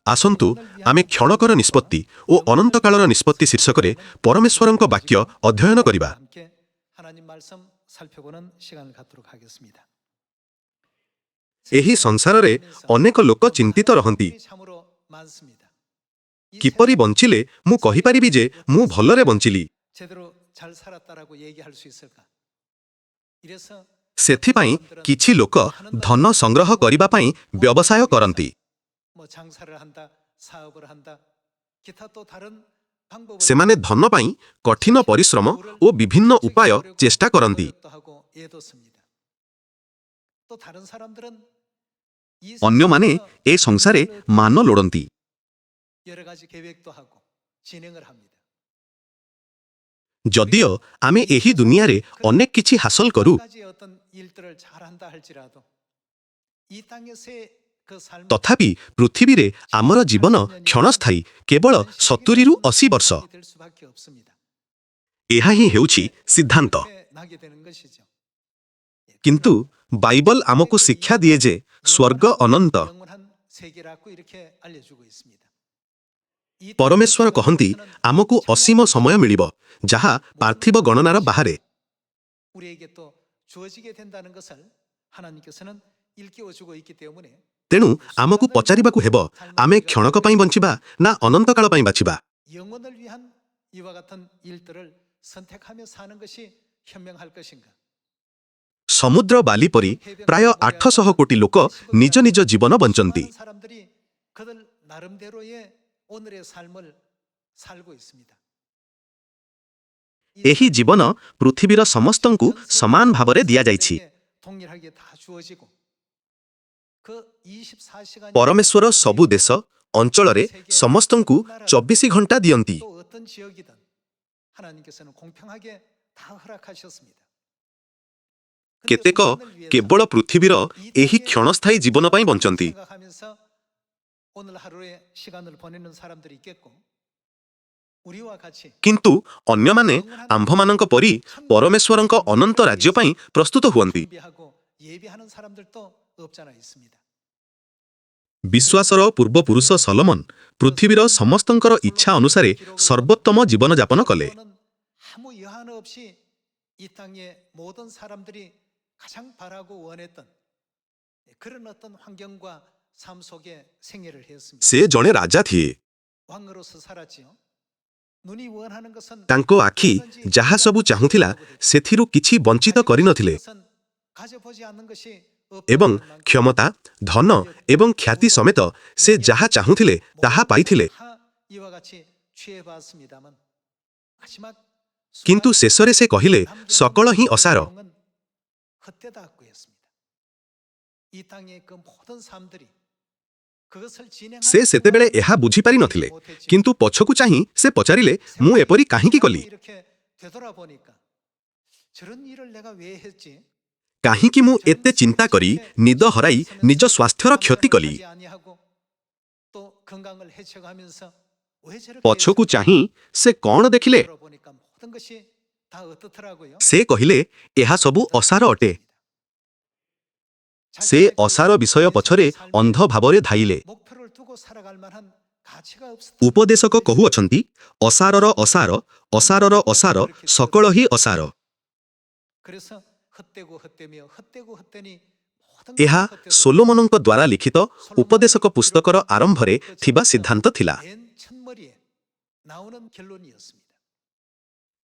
ଆସନ୍ତୁ ଆମେ କ୍ଷଣକର ନିଷ୍ପତ୍ତି ଓ ଅନନ୍ତକାଳର ନିଷ୍ପତ୍ତି ଶୀର୍ଷକରେ ପରମେଶ୍ୱରଙ୍କ ବାକ୍ୟ ଅଧ୍ୟୟନ କରିବା। 함께 하나님 말씀 살펴보는 시간을 갖도록 하겠습니다. ଏହି ସଂସାରରେ ଅନେକ ଲୋକ ଚିନ୍ତିତ ରହନ୍ତି। 참으로 많습니다. କିପରି ବଞ୍ଚିଲେ ମୁଁ କହିପାରିବି ଯେ ମୁଁ ଭଲରେ ବଞ୍ଚିଲି? 제대로 잘 살았다라고 얘기할 수 있을까? 이래서 ସେଥିପାଇଁ କିଛି ଲୋକ ଧନ ସଂଗ୍ରହ କରିବା ପାଇଁ ବ୍ୟବସାୟ କରନ୍ତି। 뭐 장사를 한다, 사업을 한다, 기타 또 다른 방법을 ସେମାନେ ଧନ ପାଇଁ କଠିନ ପରିଶ୍ରମ ଓ ବିଭିନ୍ନ ଉପାୟ ଚେଷ୍ଟା କରନ୍ତି। 노력도 하고 애뒀습니다. 또 다른 사람들은 이 ଅନ୍ୟମାନେ 세상에서 ଏ ସଂସାରେ ମାନ ଲୋଡ଼ନ୍ତି। 여러 가지 계획도 하고 진행을 합니다. ଯଦିଓ ଆମେ ଏହି ଦୁନିଆରେ ଅନେକ କିଛି ହାସଲ କରୁ, 가지 어떤 일들을 잘한다 할지라도 이 땅에서의 그 삶은 ତଥାପି ପୃଥିବୀରେ ଆମର ଜୀବନ କ୍ଷଣସ୍ଥାୟୀ, କେବଳ 70ରୁ 80 ବର୍ଷ। 될 수밖에 없습니다. ଏହା ହିଁ ହେଉଛି ସିଦ୍ଧାନ୍ତ। 나게 되는 것이죠. କିନ୍ତୁ ବାଇବଲ ଆମକୁ ଶିକ୍ଷା ଦିଏ ଯେ ସ୍ୱର୍ଗ ଅନନ୍ତ। 영원한 세계라고 이렇게 알려주고 있습니다. 이 ପରମେଶ୍ୱର କହନ୍ତି ଆମକୁ ଅସୀମ ସମୟ ମିଳିବ, ଯାହା ପାର୍ଥିବ ଗଣନାର ବାହାରେ। 우리에게 또 주어지게 된다는 것을 하나님께서는 일깨워 주고 있기 때문에 ତେଣୁ ଆମକୁ ପଚାରିବାକୁ ହେବ, ଆମେ କ୍ଷଣକ ପାଇଁ ବଞ୍ଚିବା ନା ଅନନ୍ତକାଳ ପାଇଁ ବାଛିବା? 영원을 위한 이와 같은 일들을 선택하며 사는 것이 현명할 것인가? ସମୁଦ୍ର ବାଲି ପରି ପ୍ରାୟ 800 କୋଟି ଲୋକ ନିଜ ନିଜ ଜୀବନ ବଞ୍ଚନ୍ତି। 많은 사람들이 그들 나름대로의 오늘의 삶을 살고 있습니다. ଏହି ଜୀବନ ପୃଥିବୀର ସମସ୍ତଙ୍କୁ ସମାନ ଭାବରେ ଦିଆଯାଇଛି। 동일하게 다 주어지고 그 24시간 ପରମେଶ୍ୱର ସବୁ ଦେଶ ଅଞ୍ଚଳରେ ସମସ୍ତଙ୍କୁ 24 ଘଣ୍ଟା ଦିଅନ୍ତି। 또 어떤 지역이든 하나님께서는 공평하게 다 허락하셨습니다. କେତେକ କେବଳ ପୃଥିବୀର ଏହି କ୍ଷଣସ୍ଥାୟୀ ଜୀବନ ପାଇଁ ବଞ୍ଚନ୍ତି। 생각하면서 오늘 하루의 시간을 보내는 사람들이 있겠고 우리와 같이 କିନ୍ତୁ ଅନ୍ୟମାନେ ଆମ୍ଭମାନଙ୍କ ପରି ପରମେଶ୍ୱରଙ୍କ ଅନନ୍ତ ରାଜ୍ୟ ପାଇଁ ପ୍ରସ୍ତୁତ ହୁଅନ୍ତି। 준비하고 예비하는 사람들도 없잖아 있습니다. ବିଶ୍ୱାସର ପୂର୍ବପୁରୁଷ ସଲୋମନ ପୃଥିବୀର ସମସ୍ତଙ୍କର ଇଚ୍ଛା ଅନୁସାରେ ସର୍ବୋତ୍ତମ ଜୀବନଯାପନ କଲେ। 아무 여한 없이 이 땅의 모든 사람들이 가장 바라고 원했던 그런 어떤 환경과 삶 속에 생애를 했습니다. ସେ ଜଣେ ରାଜା ଥିଲେ। 왕으로서 살았지요. 눈이 원하는 것은 ତାଙ୍କ ଆଖି ଯାହା ସବୁ ଚାହୁଁଥିଲା ସେଥିରୁ କିଛି ବଞ୍ଚିତ କରିନଥିଲେ 가져보지 않는 것이 ଏବଂ କ୍ଷମତା, ଧନ ଏବଂ ଖ୍ୟାତି ସମେତ ସେ ଯାହା ଚାହୁଁଥିଲେ ତାହା ପାଇଥିଲେ। 이와 같이 취해봤습니다만 마지막 କିନ୍ତୁ ଶେଷରେ ସେ କହିଲେ ସକଳ ହିଁ ଅସାର। 헛되다고 했습니다. 이 땅의 그 모든 삶들이 그것을 진행하는 ସେ ସେତେବେଳେ ଏହା ବୁଝିପାରି ନଥିଲେ, କିନ୍ତୁ ପଛକୁ ଚାହିଁ ସେ ପଚାରିଲେ ମୁଁ ଏପରି କାହିଁକି କଲି? 이렇게 되돌아보니까 저런 일을 내가 왜 했지? କାହିଁକି ମୁଁ ଏତେ ଚିନ୍ତା କରି ନିଦ ହରାଇ ନିଜ ସ୍ୱାସ୍ଥ୍ୟର କ୍ଷତି କଲି? 하지 아니하고 또 건강을 해쳐가면서 왜 저렇게 ପଛକୁ ଚାହିଁ ସେ କ'ଣ ଦେଖିଲେ? 돌아보니까 모든 것이 다 어떻더라고요. ସେ କହିଲେ ଏହା ସବୁ ଅସାର ଅଟେ। ସେ ଅସାର ବିଷୟ ପଛରେ ଅନ୍ଧ ଭାବରେ ଧାଇଲେ। 목표를 두고 살아갈 만한 가치가 없었다. ଉପଦେଶକ କହୁଅଛନ୍ତି ଅସାରର ଅସାର, ଅସାରର ଅସାର, ସକଳ ହିଁ ଅସାର। 그래서 헛되고 헛되며 헛되고 헛되니 모든 ଏହା ସୋଲୋମନଙ୍କ ଦ୍ୱାରା ଲିଖିତ ଉପଦେଶକ ପୁସ୍ତକର ଆରମ୍ଭରେ ଥିବା ସିଦ୍ଧାନ୍ତ ଥିଲା। 맨 첫머리에 나오는 결론이었습니다.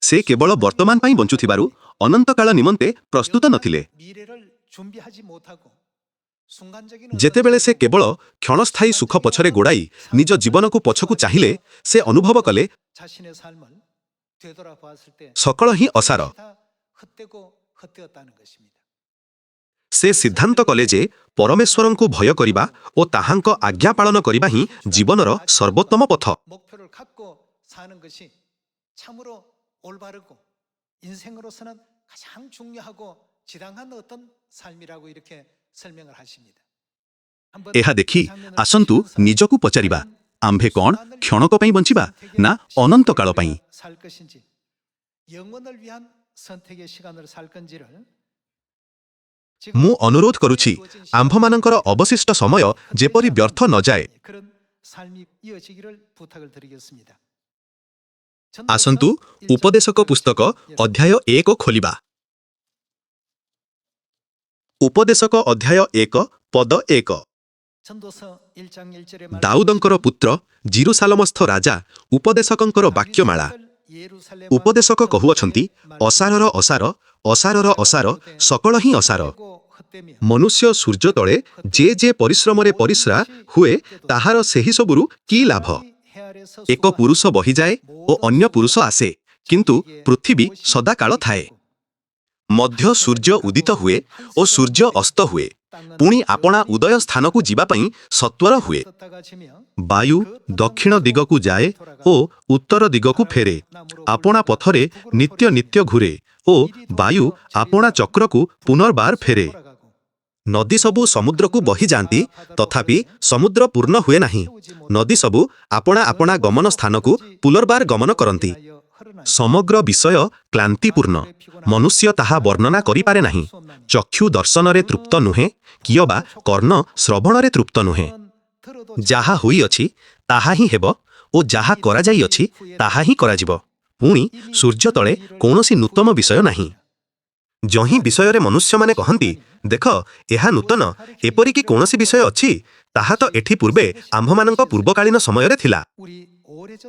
ସେ କେବଳ ବର୍ତ୍ତମାନ ପାଇଁ ବଞ୍ଚୁଥିବାରୁ ଅନନ୍ତକାଳ ନିମନ୍ତେ ପ୍ରସ୍ତୁତ ନଥିଲେ। 미래를 준비하지 못하고 순간적인 ଯେତେବେଳେ ସେ କେବଳ କ୍ଷଣସ୍ଥାୟୀ ସୁଖ ପଛରେ ଗୋଡ଼ାଇ ନିଜ ଜୀବନକୁ ପଛକୁ ଚାହିଁଲେ, ସେ ଅନୁଭବ କଲେ 자신의 삶을 되돌아보았을 때 ସକଳ ହିଁ ଅସାର। 다 헛되고 헛되었다는 것입니다. ସେ ସିଦ୍ଧାନ୍ତ କଲେ ଯେ ପରମେଶ୍ୱରଙ୍କୁ ଭୟ କରିବା ଓ ତାହାଙ୍କ ଆଜ୍ଞା ପାଳନ କରିବା ହିଁ ଜୀବନର ସର୍ବୋତ୍ତମ ପଥ। 목표를 갖고 사는 것이 참으로 올바르고 인생으로서는 가장 중요하고 지당한 어떤 삶이라고 이렇게 설명을 하십니다. 한번 ଏହା ଦେଖି 장면을 ଆସନ୍ତୁ 보시면서 ନିଜକୁ ପଚାରିବା, ଆମ୍ଭେ କ'ଣ କ୍ଷଣକ ପାଇଁ ବଞ୍ଚିବା ନା ଅନନ୍ତ କାଳ ପାଇଁ? 살 것인지 영원을 위한 선택의 시간을 살 건지를 ମୁଁ ଅନୁରୋଧ କରୁଛି ଆମ୍ଭମାନଙ୍କର ଅବଶିଷ୍ଟ ସମୟ ଯେପରି ବ୍ୟର୍ଥ ନଯାଏ। 그런 삶이 이어지기를 부탁을 드리겠습니다. ଆସନ୍ତୁ ଉପଦେଶକ ପୁସ୍ତକ ଅଧ୍ୟାୟ 1 ଖୋଲିବା। ଉପଦେଶକ ଅଧ୍ୟାୟ 1 ପଦ 1। 전도서 1장 1절에 ଦାଉଦଙ୍କର ପୁତ୍ର ଜିରୁସାଲମସ୍ଥ ରାଜା ଉପଦେଶକଙ୍କର ବାକ୍ୟମାଳା। ଉପଦେଶକ କହୁଅଛନ୍ତି, ଅସାରର ଅସାର, ଅସାରର ଅସାର, ସକଳ ହିଁ ଅସାର। ମନୁଷ୍ୟ ସୂର୍ଯ୍ୟ ତଳେ ଯେ ପରିଶ୍ରମରେ ପରିସ୍ରା ହୁଏ, ତାହାର ସେହି ସବୁରୁ କି ଲାଭ? ଏକ ପୁରୁଷ ବହିଯାଏ ଓ ଅନ୍ୟ ପୁରୁଷ ଆସେ, କିନ୍ତୁ ପୃଥିବୀ ସଦାକାଳ ଥାଏ। ମଧ୍ୟ ସୂର୍ଯ୍ୟ ଉଦିତ ହୁଏ ଓ ସୂର୍ଯ୍ୟ ଅସ୍ତ ହୁଏ, ପୁଣି ଆପଣା ଉଦୟ ସ୍ଥାନକୁ ଯିବା ପାଇଁ ସତ୍ୱର ହୁଏ। ବାୟୁ ଦକ୍ଷିଣ ଦିଗକୁ ଯାଏ ଓ ଉତ୍ତର ଦିଗକୁ ଫେରେ, ଆପଣା ପଥରେ ନିତ୍ୟ ନିତ୍ୟ ଘୂରେ ଓ ବାୟୁ ଆପଣା ଚକ୍ରକୁ ପୁନର୍ବାର ଫେରେ। ନଦୀ ସବୁ ସମୁଦ୍ରକୁ ବହିଯାଆନ୍ତି, ତଥାପି ସମୁଦ୍ର ପୂର୍ଣ୍ଣ ହୁଏ ନାହିଁ। ନଦୀ ସବୁ ଆପଣା ଆପଣା ଗମନ ସ୍ଥାନକୁ ପୁନର୍ବାର ଗମନ କରନ୍ତି। ସମଗ୍ର ବିଷୟ କ୍ଳାନ୍ତିପୂର୍ଣ୍ଣ, ମନୁଷ୍ୟ ତାହା ବର୍ଣ୍ଣନା କରିପାରେ ନାହିଁ। ଚକ୍ଷୁ ଦର୍ଶନରେ ତୃପ୍ତ ନୁହେଁ, କିଅବା କର୍ଣ୍ଣ ଶ୍ରବଣରେ ତୃପ୍ତ ନୁହେଁ। ଯାହା ହୋଇଅଛି ତାହା ହିଁ ହେବ ଓ ଯାହା କରାଯାଇଅଛି ତାହା ହିଁ କରାଯିବ। ପୁଣି ସୂର୍ଯ୍ୟ ତଳେ କୌଣସି ନୂତନ ବିଷୟ ନାହିଁ। ଯହିଁ ବିଷୟରେ ମନୁଷ୍ୟମାନେ କହନ୍ତି, ଦେଖ ଏହା ନୂତନ, ଏପରିକି କୌଣସି ବିଷୟ ଅଛି, ତାହା ତ ଏଠି ପୂର୍ବେ ଆମ୍ଭମାନଙ୍କ ପୂର୍ବକାଳୀନ ସମୟରେ ଥିଲା।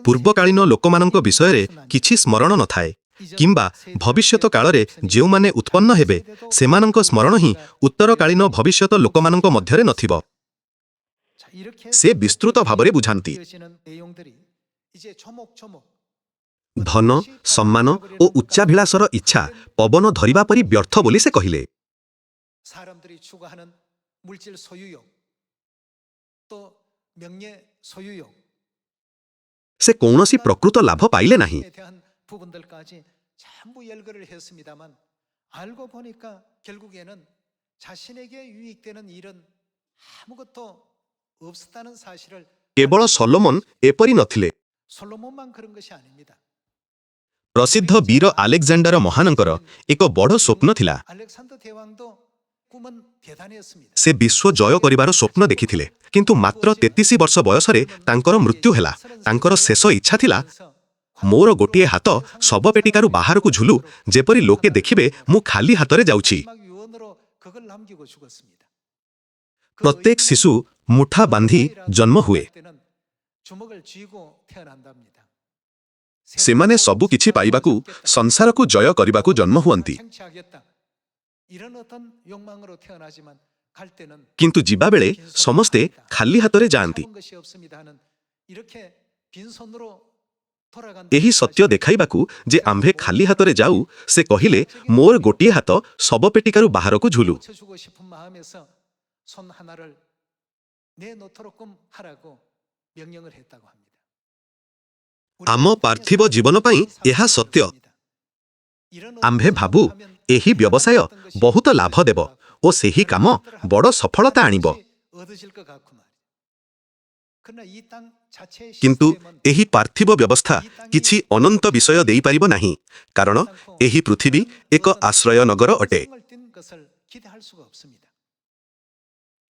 ପୂର୍ବକାଳୀନ ଲୋକମାନଙ୍କ ବିଷୟରେ କିଛି ସ୍ମରଣ ନଥାଏ, କିମ୍ବା ଭବିଷ୍ୟତ କାଳରେ ଯେଉଁମାନେ ଉତ୍ପନ୍ନ ହେବେ ସେମାନଙ୍କ ସ୍ମରଣ ହିଁ ଉତ୍ତରକାଳୀନ ଭବିଷ୍ୟତ ଲୋକମାନଙ୍କ ମଧ୍ୟରେ ନଥିବ। ସେ ବିସ୍ତୃତ ଭାବରେ ବୁଝାନ୍ତି। ଧନ, ସମ୍ମାନ ଓ ଉଚ୍ଚାଭିଳାଷର ଇଚ୍ଛା ପବନ ଧରିବା ପରି ବ୍ୟର୍ଥ ବୋଲି ସେ କହିଲେ। 사람들이 추구하는 물질 소유욕, 또 명예 소유욕, ସେ କୌଣସି ପ୍ରକୃତ ଲାଭ ପାଇଲେ ନାହିଁ। 에 대한 부분들까지 전부 열거를 했습니다만 알고 보니까 결국에는 자신에게 유익되는 일은 아무것도 없었다는 사실을 କେବଳ ସଲୋମନ ଏପରି ନଥିଲେ। 솔로몬만 그런 것이 아닙니다. ପ୍ରସିଦ୍ଧ ବୀର ଆଲେକ୍ଜାଣ୍ଡାର ମହାନଙ୍କର ଏକ ବଡ଼ ସ୍ୱପ୍ନ ଥିଲା। 알렉산더 대왕도 꿈은 대단했습니다. ସେ ବିଶ୍ୱ ଜୟ କରିବାର ସ୍ୱପ୍ନ ଦେଖିଥିଲେ, କିନ୍ତୁ ମାତ୍ର 33 ବର୍ଷ ବୟସରେ ତାଙ୍କର ମୃତ୍ୟୁ ହେଲା। ତାଙ୍କର ଶେଷ ଇଚ୍ଛା ଥିଲା, ମୋର ଗୋଟିଏ ହାତ ଶବପେଟିକାରୁ ବାହାରକୁ ଝୁଲୁ, ଯେପରି ଲୋକେ ଦେଖିବେ ମୁଁ ଖାଲି ହାତରେ ଯାଉଛି। 마지막 유언으로 그걸 남기고 죽었습니다. ପ୍ରତ୍ୟେକ ଶିଶୁ ମୁଠା ବାନ୍ଧି ଜନ୍ମ ହୁଏ। 주먹을 쥐고 태어난답니다. ସେମାନେ ସବୁ କିଛି ପାଇବାକୁ, ସଂସାରକୁ ଜୟ କରିବାକୁ ଜନ୍ମ ହୁଅନ୍ତି। 생취하겠다. 이런 어떤 욕망으로 태어나지만 갈 때는 କିନ୍ତୁ ଯିବାବେଳେ ସମସ୍ତେ ଖାଲି ହାତରେ ଯାଆନ୍ତି। 잡은 것이 없습니다 하는 이렇게 빈손으로 돌아간다. ଏହି ସତ୍ୟ ଦେଖାଇବାକୁ ଯେ ଆମ୍ଭେ ଖାଲି ହାତରେ ଯାଉ, ସେ କହିଲେ, ମୋର ଗୋଟିଏ ହାତ ଶବପେଟିକାରୁ ବାହାରକୁ ଝୁଲୁ। 고쳐주고 싶은 마음에서 손 하나를 내놓도록끔 하라고 명령을 했다고 합니다. ଆମ ପାର୍ଥିବ ଜୀବନ ପାଇଁ ଏହା ସତ୍ୟ। ଆମ୍ଭେ ଭାବୁ ଏହି ବ୍ୟବସାୟ ବହୁତ ଲାଭ ଦେବ ଓ ସେହି କାମ ବଡ଼ ସଫଳତା ଆଣିବ। କିନ୍ତୁ ଏହି ପାର୍ଥିବ ବ୍ୟବସ୍ଥା କିଛି ଅନନ୍ତ ବିଷୟ ଦେଇପାରିବ ନାହିଁ, କାରଣ ଏହି ପୃଥିବୀ ଏକ ଆଶ୍ରୟ ନଗର ଅଟେ।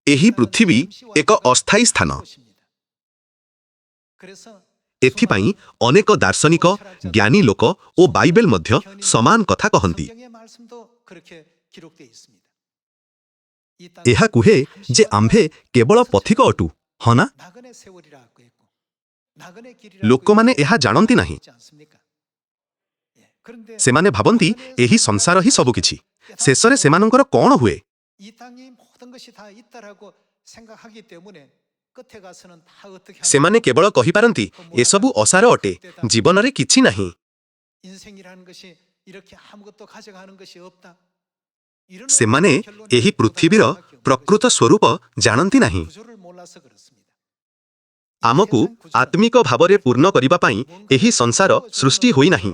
ଏହି ପୃଥିବୀ ଏକ ଅସ୍ଥାୟୀ ସ୍ଥାନ। ଏଥିପାଇଁ ଅନେକ ଦାର୍ଶନିକ, ଜ୍ଞାନୀ ଲୋକ ଓ ବାଇବେଲ ମଧ୍ୟ ସମାନ କଥା କହନ୍ତି। ଏହା କୁହେ ଯେ ଆମ୍ଭେ କେବଳ ପଥିକ ଅଟୁ, ହଁ ନା? ଲୋକମାନେ ଏହା ଜାଣନ୍ତି ନାହିଁ। ସେମାନେ ଭାବନ୍ତି ଏହି ସଂସାର ହିଁ ସବୁକିଛି। ଶେଷରେ ସେମାନଙ୍କର କ'ଣ ହୁଏ? ସେମାନେ କେବଳ କହିପାରନ୍ତି, ଏସବୁ ଅସାର ଅଟେ, ଜୀବନରେ କିଛି ନାହିଁ। ସେମାନେ ଏହି ପୃଥିବୀର ପ୍ରକୃତ ସ୍ୱରୂପ ଜାଣନ୍ତି ନାହିଁ। ଆମକୁ ଆତ୍ମିକ ଭାବରେ ପୂର୍ଣ୍ଣ କରିବା ପାଇଁ ଏହି ସଂସାର ସୃଷ୍ଟି ହୋଇନାହିଁ।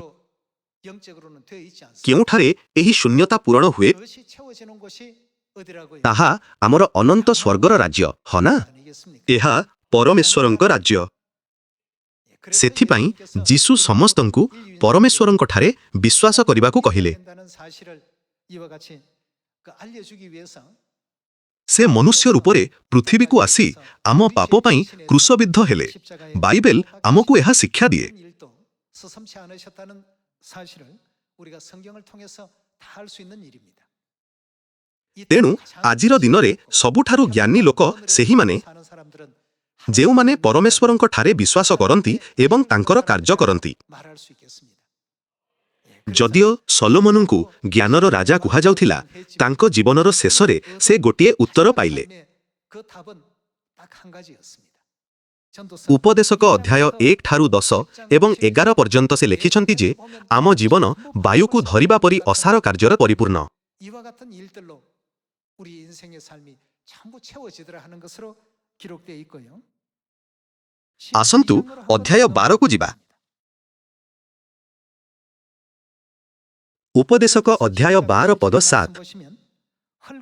କେଉଁଠାରେ ଏହି ଶୂନ୍ୟତା ପୂରଣ ହୁଏ, ତାହା ଆମର ଅନନ୍ତ ସ୍ୱର୍ଗର ରାଜ୍ୟ, ହଁ ନା? ଏହା ପରମେଶ୍ୱରଙ୍କ ରାଜ୍ୟ। ସେଥିପାଇଁ ଯୀଶୁ ସମସ୍ତଙ୍କୁ ପରମେଶ୍ୱରଙ୍କଠାରେ ବିଶ୍ୱାସ କରିବାକୁ କହିଲେ। ସେ ମନୁଷ୍ୟ ରୂପରେ ପୃଥିବୀକୁ ଆସି ଆମ ପାପ ପାଇଁ କ୍ରୁଶବିଦ୍ଧ ହେଲେ। ବାଇବେଲ ଆମକୁ ଏହା ଶିକ୍ଷା ଦିଏ। 일도 서슴지 않으셨다는 사실을 우리가 성경을 통해서 다 알 수 있는 일입니다. ତେଣୁ ଆଜିର ଦିନରେ ସବୁଠାରୁ ଜ୍ଞାନୀ ଲୋକ ସେହିମାନେ ଯେଉଁମାନେ ପରମେଶ୍ୱରଙ୍କଠାରେ ବିଶ୍ୱାସ କରନ୍ତି ଏବଂ ତାଙ୍କର କାର୍ଯ୍ୟ କରନ୍ତି। 말할 수 있겠습니다. ଯଦିଓ ସଲୋମନଙ୍କୁ ଜ୍ଞାନର ରାଜା କୁହାଯାଉଥିଲା, ତାଙ୍କ ଜୀବନର ଶେଷରେ ସେ ଗୋଟିଏ ଉତ୍ତର ପାଇଲେ। 그 답은 딱 한 가지였습니다. ଉପଦେଶକ ଅଧ୍ୟାୟ 1 ଠାରୁ 10 ଏବଂ 11 ପର୍ଯ୍ୟନ୍ତ ସେ ଲେଖିଛନ୍ତି ଯେ ଆମ ଜୀବନ ବାୟୁକୁ ଧରିବା ପରି ଅସାର କାର୍ଯ୍ୟରେ ପରିପୂର୍ଣ୍ଣ। 이와 같은 일들로 우리 인생의 삶이 전부 채워지더라 하는 것으로 기록되어 있고요. ଆସନ୍ତୁ ଅଧ୍ୟାୟ 12କୁ ଯିବା। ଉପଦେଶକ ଅଧ୍ୟାୟ 12 ପଦ 7।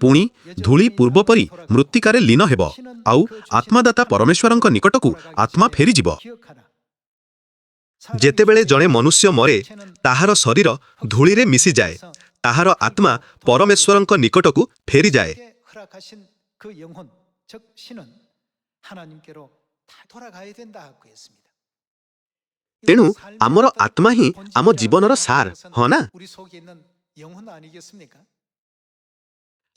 ପୁଣି ଧୂଳି ପୂର୍ବ ପରି ମୃତ୍ତିକାରେ ଲୀନ ହେବ, ଆଉ ଆତ୍ମାଦାତା ପରମେଶ୍ୱରଙ୍କ ନିକଟକୁ ଆତ୍ମା ଫେରିଯିବ। ଯେତେବେଳେ ଜଣେ ମନୁଷ୍ୟ ମରେ, ତାହାର ଶରୀର ଧୂଳିରେ ମିଶିଯାଏ, ତାହାର ଆତ୍ମା ପରମେଶ୍ୱରଙ୍କ ନିକଟକୁ ଫେରିଯାଏ। 허락하신 그 영혼, 즉 신은 하나님께로 다 돌아가야 된다고 했습니다. ତେଣୁ ଆମର ଆତ୍ମା ହିଁ ଆମ ଜୀବନର ସାର, ହଁ ନା? 우리 속에 있는 영혼 아니겠습니까?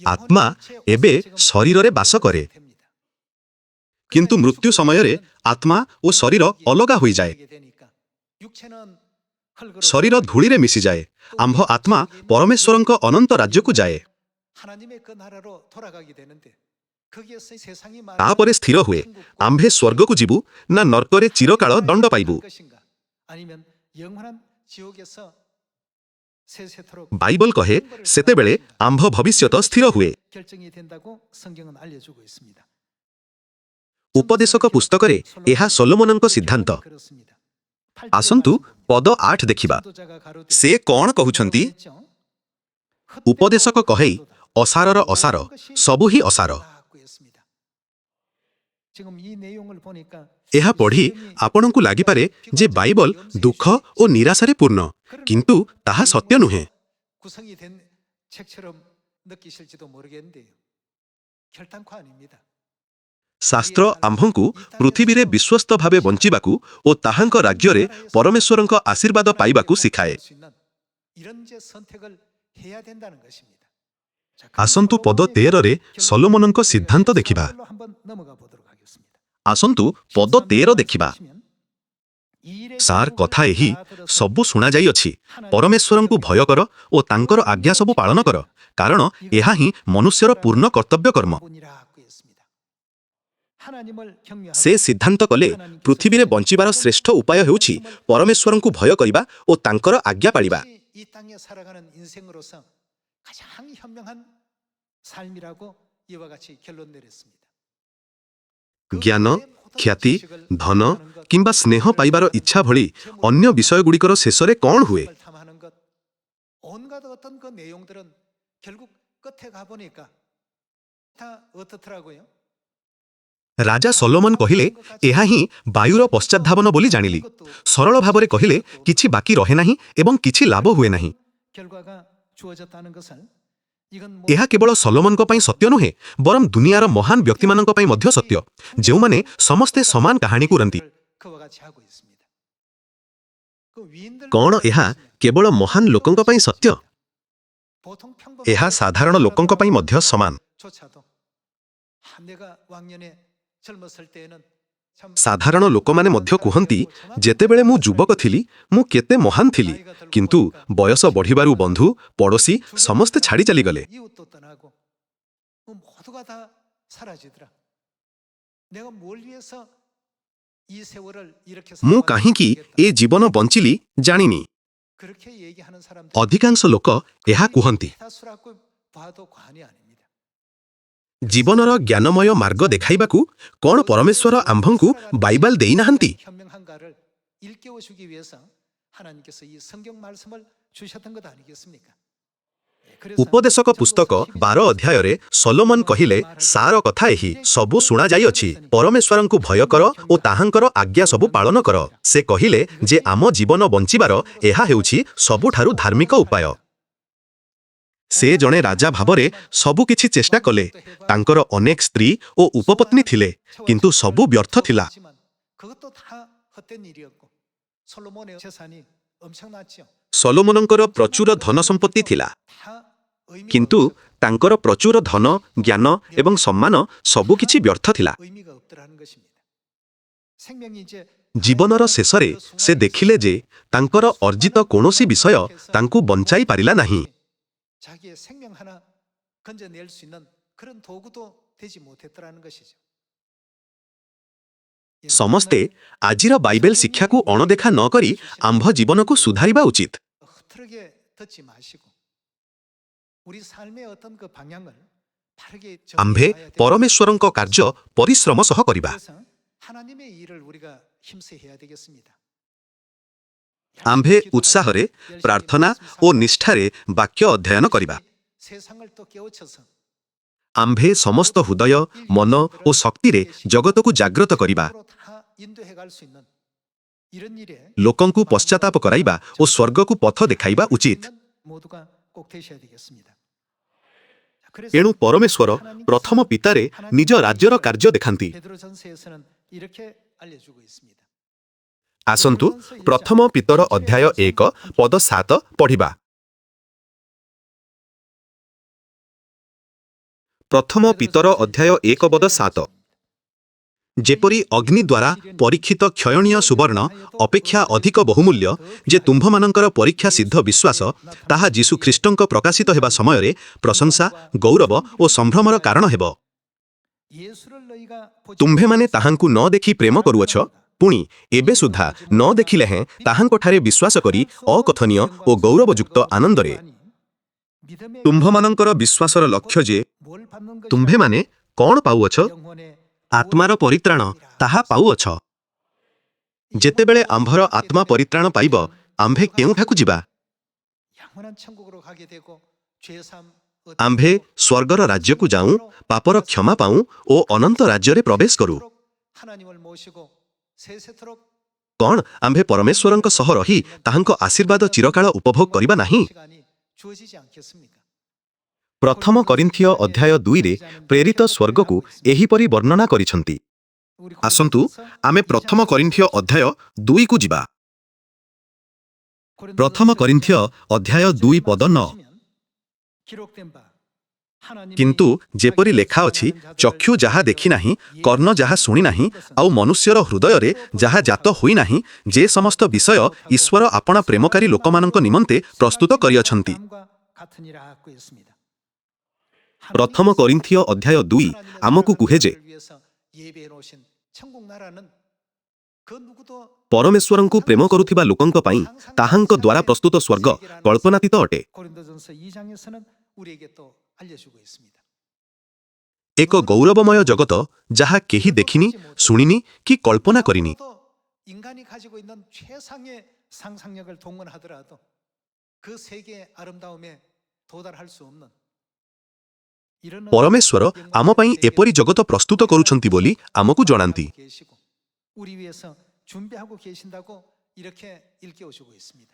ଆତ୍ମା ଏବେ ଶରୀରରେ ବାସ କରେ, କିନ୍ତୁ ମୃତ୍ୟୁ ସମୟରେ ଆତ୍ମା ଓ ଶରୀର ଅଲଗା ହୋଇଯାଏ। ଶରୀର ଧୂଳିରେ ମିଶିଯାଏ, ଆମ୍ଭ ଆତ୍ମା ପରମେଶ୍ୱରଙ୍କ ଅନନ୍ତ ରାଜ୍ୟକୁ ଯାଏ। ତାପରେ ସ୍ଥିର ହୁଏ, ଆମ୍ଭେ ସ୍ୱର୍ଗକୁ ଯିବୁ ନା ନର୍କରେ ଚିରକାଳ ଦଣ୍ଡ ପାଇବୁ। ବାଇବଲ କହେ ସେତେବେଳେ ଆମ୍ଭ ଭବିଷ୍ୟତ ସ୍ଥିର ହୁଏ। ଉପଦେଶକ ପୁସ୍ତକରେ ଏହା ସଲୋମନଙ୍କ ସିଦ୍ଧାନ୍ତ। ଆସନ୍ତୁ ପଦ 8 ଦେଖିବା। ସେ କ'ଣ କହୁଛନ୍ତି? ଉପଦେଶକ କହେ, ଅସାରର ଅସାର, ସବୁ ହିଁ ଅସାର। ଏହା ପଢ଼ି ଆପଣଙ୍କୁ ଲାଗିପାରେ ଯେ ବାଇବଲ ଦୁଃଖ ଓ ନିରାଶାରେ ପୂର୍ଣ୍ଣ, କିନ୍ତୁ ତାହା ସତ୍ୟ ନୁହେଁ। 구성이 된 책처럼 느끼실지도 모르겠는데요. 결단코 아닙니다. ଶାସ୍ତ୍ର ଆମ୍ଭଙ୍କୁ ପୃଥିବୀରେ ବିଶ୍ୱସ୍ତ ଭାବେ ବଞ୍ଚିବାକୁ ଓ ତାହାଙ୍କ ରାଜ୍ୟରେ ପରମେଶ୍ୱରଙ୍କ ଆଶୀର୍ବାଦ ପାଇବାକୁ ଶିଖାଏ। 이런 제 선택을 해야 된다는 것입니다. ଆସନ୍ତୁ ପଦ 13ରେ ସଲୋମନଙ୍କ ସିଦ୍ଧାନ୍ତ ଦେଖିବା। 한번 넘어가 보도록 하겠습니다. ଆସନ୍ତୁ ପଦ 13 ଦେଖିବା। ସାର୍, କଥା ଏହି ସବୁ ଶୁଣାଯାଇଅଛି, ପରମେଶ୍ୱରଙ୍କୁ ଭୟ କର ଓ ତାଙ୍କର ଆଜ୍ଞା ସବୁ ପାଳନ କର, କାରଣ ଏହା ହିଁ ମନୁଷ୍ୟର ପୂର୍ଣ୍ଣ କର୍ତ୍ତବ୍ୟ କର୍ମ। ସେ ସିଦ୍ଧାନ୍ତ କଲେ ପୃଥିବୀରେ ବଞ୍ଚିବାର ଶ୍ରେଷ୍ଠ ଉପାୟ ହେଉଛି ପରମେଶ୍ୱରଙ୍କୁ ଭୟ କରିବା ଓ ତାଙ୍କର ଆଜ୍ଞା ପାଳିବା। 이 땅에 살아가는 인생으로서 가장 현명한 삶이라고 이와 같이 결론 내렸습니다. ଜ୍ଞାନ, ଖ୍ୟାତି, ଧନ କିମ୍ବା ସ୍ନେହ ପାଇବାର ଇଚ୍ଛା ଭଳି ଅନ୍ୟ ବିଷୟଗୁଡ଼ିକର ଶେଷରେ କ'ଣ ହୁଏ? 탐하는 것, 온갖 어떤 그 내용들은 결국 끝에 가보니까 다 어떻더라고요? ରାଜା ସଲୋମନ କହିଲେ, ଏହା ହିଁ ବାୟୁର ପଶ୍ଚାଦ୍ଧାବନ ବୋଲି ଜାଣିଲି। ସରଳ ଭାବରେ କହିଲେ କିଛି ବାକି ରହେ ନାହିଁ ଏବଂ କିଛି ଲାଭ ହୁଏ ନାହିଁ। 결과가 주어졌다는 것을 이건 ଏହା କେବଳ ସଲୋମନଙ୍କ ପାଇଁ ସତ୍ୟ ନୁହେଁ, ବରଂ ଦୁନିଆର ମହାନ ବ୍ୟକ୍ତିମାନଙ୍କ ପାଇଁ ମଧ୍ୟ ସତ୍ୟ, ଯେଉଁମାନେ ସମସ୍ତେ ସମାନ କାହାଣୀ କରନ୍ତି। 그와 같이 하고 있습니다. 그 위인들 କ'ଣ ଏହା କେବଳ ମହାନ ଲୋକଙ୍କ ପାଇଁ ସତ୍ୟ? 보통 평범한 ଏହା ସାଧାରଣ ଲୋକଙ୍କ ପାଇଁ ମଧ୍ୟ ସମାନ। 조차도 내가 왕년에 젊었을 때에는 참 ସାଧାରଣ ଲୋକମାନେ ମଧ୍ୟ କୁହନ୍ତି, ଯେତେବେଳେ ମୁଁ ଯୁବକ ଥିଲି ମୁଁ କେତେ ମହାନ ଥିଲି, କିନ୍ତୁ ବୟସ ବଢ଼ିବାରୁ ବନ୍ଧୁ, ପଡ଼ୋଶୀ ସମସ୍ତେ ଛାଡ଼ି ଚାଲିଗଲେ। 이웃도 떠나고 모두가 다 사라지더라. 내가 뭘 위해서 이 세월을 이렇게 ମୁଁ କାହିଁକି ଏ ଜୀବନ ବଞ୍ଚିଲି ଜାଣିନି। 그렇게 얘기하는 사람들 ଅଧିକାଂଶ ଲୋକ ଏହା କୁହନ୍ତି। 다수라고 봐도 과언이 아닙니다. ଜୀବନର ଜ୍ଞାନମୟ ମାର୍ଗ ଦେଖାଇବାକୁ କ'ଣ ପରମେଶ୍ୱର ଆମ୍ଭଙ୍କୁ ବାଇବଲ ଦେଇନାହାନ୍ତି? 현명한가를 일깨워 주기 위해서 하나님께서 이 성경 말씀을 주셨던 것 아니겠습니까? ଉପଦେଶକ ପୁସ୍ତକ 12 ଅଧ୍ୟାୟରେ ସଲୋମନ କହିଲେ, ସାର କଥା ଏହି ସବୁ ଶୁଣାଯାଇଅଛି, ପରମେଶ୍ୱରଙ୍କୁ ଭୟ କର ଓ ତାହାଙ୍କର ଆଜ୍ଞା ସବୁ ପାଳନ କର। ସେ କହିଲେ ଯେ ଆମ ଜୀବନ ବଞ୍ଚିବାର ଏହା ହେଉଛି ସବୁଠାରୁ ଧାର୍ମିକ ଉପାୟ। ସେ ଜଣେ ରାଜା ଭାବରେ ସବୁକିଛି ଚେଷ୍ଟା କଲେ। ତାଙ୍କର ଅନେକ ସ୍ତ୍ରୀ ଓ ଉପପତ୍ନୀ ଥିଲେ, କିନ୍ତୁ ସବୁ ବ୍ୟର୍ଥ ଥିଲା। 그것도 다 헛된 일이었고 솔로몬의 재산이 엄청났죠. ସଲୋମନଙ୍କର ପ୍ରଚୁର ଧନ ସମ୍ପତ୍ତି ଥିଲା, 다 의미가 କିନ୍ତୁ 없었고 ତାଙ୍କର ପ୍ରଚୁର ଧନ, ଜ୍ଞାନ ଏବଂ ସମ୍ମାନ ସବୁକିଛି ବ୍ୟର୍ଥ ଥିଲା। 의미가 없더라는 것입니다. 생명이 이제 ଜୀବନର ଶେଷରେ ସେ ଦେଖିଲେ ଯେ ତାଙ୍କର ଅର୍ଜିତ କୌଣସି ବିଷୟ ତାଙ୍କୁ ବଞ୍ଚାଇ ପାରିଲା ନାହିଁ। 자기의 생명 하나 건져낼 수 있는 그런 도구도 되지 못했더라는 것이죠. ସମସ୍ତେ ଆଜିର ବାଇବେଲ ଶିକ୍ଷାକୁ ଅଣଦେଖା ନ କରି ଆମ୍ଭ ଜୀବନକୁ ସୁଧାରିବା ଉଚିତ। 흐트러게 듣지 마시고 우리 삶의 어떤 그 방향을 바르게 ଆମ୍ଭେ 정해야 됩니다. ପରମେଶ୍ୱରଙ୍କ କାର୍ଯ୍ୟ ପରିଶ୍ରମ ସହ କରିବା। 그래서 하나님의 일을 우리가 힘써 해야 되겠습니다. ଆମ୍ଭେ ଉତ୍ସାହରେ, ପ୍ରାର୍ଥନା ଓ ନିଷ୍ଠାରେ ବାକ୍ୟ ଅଧ୍ୟୟନ କରିବା। 세상을 또 깨우쳐서 ଆମ୍ଭେ ସମସ୍ତ ହୃଦୟ, ମନ ଓ ଶକ୍ତିରେ ଜଗତକୁ ଜାଗ୍ରତ କରିବା। 다 인도해 갈 수 있는 이런 일에 ଲୋକଙ୍କୁ ପଶ୍ଚାତାପ କରାଇବା ଓ ସ୍ୱର୍ଗକୁ ପଥ ଦେଖାଇବା ଉଚିତ। 모두가 꼭 되셔야 되겠습니다. 그래서 ଏଣୁ ପରମେଶ୍ୱର ପ୍ରଥମ ପିତାରେ ନିଜ ରାଜ୍ୟର କାର୍ଯ୍ୟ ଦେଖାନ୍ତି। 베드로전서에서는 이렇게 알려주고 있습니다. ଆସନ୍ତୁ ପ୍ରଥମ ପିତର ଅଧ୍ୟାୟ 1 ପଦ 7 ପଢ଼ିବା। ପ୍ରଥମ ପିତର ଅଧ୍ୟାୟ 1 ପଦ 7। ଯେପରି ଅଗ୍ନି ଦ୍ୱାରା ପରୀକ୍ଷିତ କ୍ଷୟଣୀୟ ସୁବର୍ଣ୍ଣ ଅପେକ୍ଷା ଅଧିକ ବହୁମୂଲ୍ୟ, ଯେ ତୁମ୍ଭମାନଙ୍କର ପରୀକ୍ଷା ସିଦ୍ଧ ବିଶ୍ୱାସ ତାହା ଯୀଶୁ ଖ୍ରୀଷ୍ଟଙ୍କ ପ୍ରକାଶିତ ହେବା ସମୟରେ ପ୍ରଶଂସା, ଗୌରବ ଓ ସମ୍ଭ୍ରମର କାରଣ ହେବ। 예수를 너희가 보지 ତୁମ୍ଭେମାନେ ତାହାଙ୍କୁ ନ ଦେଖି ପ୍ରେମ କରୁଅଛ, ପୁଣି ଏବେ ସୁଦ୍ଧା ନ ଦେଖିଲେ ହେଁ ତାହାଙ୍କଠାରେ ବିଶ୍ୱାସ କରି ଅକଥନୀୟ ଓ ଗୌରବଯୁକ୍ତ ଆନନ୍ଦରେ 믿음의 ତୁମ୍ଭମାନଙ୍କର ବିଶ୍ୱାସର ଲକ୍ଷ୍ୟ ଯେ 뭘 받는 것이라 ତୁମ୍ଭେମାନେ କ'ଣ ପାଉଅଛ? 영혼의 ଆତ୍ମାର ପରିତ୍ରାଣ ତାହା ପାଉଅଛ। ଯେତେବେଳେ ଆମ୍ଭର ଆତ୍ମା ପରିତ୍ରାଣ ପାଇବ, ଆମ୍ଭେ କେଉଁଠାକୁ ଯିବା? 영원한 천국으로 가게 되고 죄삼 ଆମ୍ଭେ ସ୍ୱର୍ଗର ରାଜ୍ୟକୁ ଯାଉଁ, ପାପର କ୍ଷମା ପାଉଁ ଓ ଅନନ୍ତ ରାଜ୍ୟରେ ପ୍ରବେଶ କରୁ। 하나님을 모시고 세세토록 କ'ଣ ଆମ୍ଭେ ପରମେଶ୍ୱରଙ୍କ ସହ ରହି ତାହାଙ୍କ ଆଶୀର୍ବାଦ ଚିରକାଳ ଉପଭୋଗ କରିବା ନାହିଁ? 시간이 주어지지 않겠습니까? ପ୍ରଥମ କରିନ୍ଥିୟ ଅଧ୍ୟାୟ 2ରେ ପ୍ରେରିତ ସ୍ୱର୍ଗକୁ ଏହିପରି ବର୍ଣ୍ଣନା କରିଛନ୍ତି। 우리 ଆସନ୍ତୁ ଆମେ ପ୍ରଥମ କରିନ୍ଥିୟ ଅଧ୍ୟାୟ 2କୁ ଯିବା। ପ୍ରଥମ କରିନ୍ଥିୟ ଅଧ୍ୟାୟ 2 ପଦ 9। କିନ୍ତୁ ଯେପରି ଲେଖା ଅଛି, ଚକ୍ଷୁ ଯାହା ଦେଖି ନାହିଁ, କର୍ଣ୍ଣ ଯାହା ଶୁଣି ନାହିଁ, ଆଉ ମନୁଷ୍ୟର ହୃଦୟରେ ଯାହା ଜାତ ହୋଇନାହିଁ, ଯେ ସମସ୍ତ ବିଷୟ ଈଶ୍ୱର ଆପଣା ପ୍ରେମକାରୀ ଲୋକମାନଙ୍କ ନିମନ୍ତେ ପ୍ରସ୍ତୁତ କରିଅଛନ୍ତି। ପ୍ରଥମ କରିନ୍ଥିୟ ଅଧ୍ୟାୟ 2 ଆମକୁ କୁହେ ଯେ ପରମେଶ୍ୱରଙ୍କୁ ପ୍ରେମ କରୁଥିବା ଲୋକଙ୍କ ପାଇଁ ତାହାଙ୍କ ଦ୍ୱାରା ପ୍ରସ୍ତୁତ ସ୍ୱର୍ଗ କଳ୍ପନାତୀତ ଅଟେ। 고린도전서 2장에서는 우리에게 또 알려주고 있습니다. ଏକ ଗୌରବମୟ ଜଗତ ଯାହା କେହି ଦେଖିନି, ଶୁଣିନି କି କଳ୍ପନା କରିନି। 또 인간이 가지고 있는 최상의 상상력을 동원하더라도 그 세계의 아름다움에 도달할 수 없는 이런 ପରମେଶ୍ୱର ଆମ ପାଇଁ ଏପରି ଜଗତ ପ୍ରସ୍ତୁତ କରୁଛନ୍ତି ବୋଲି ଆମକୁ ଜଣାନ୍ତି। 계시고 우리 위해서 준비하고 계신다고 이렇게 일깨워주고 있습니다.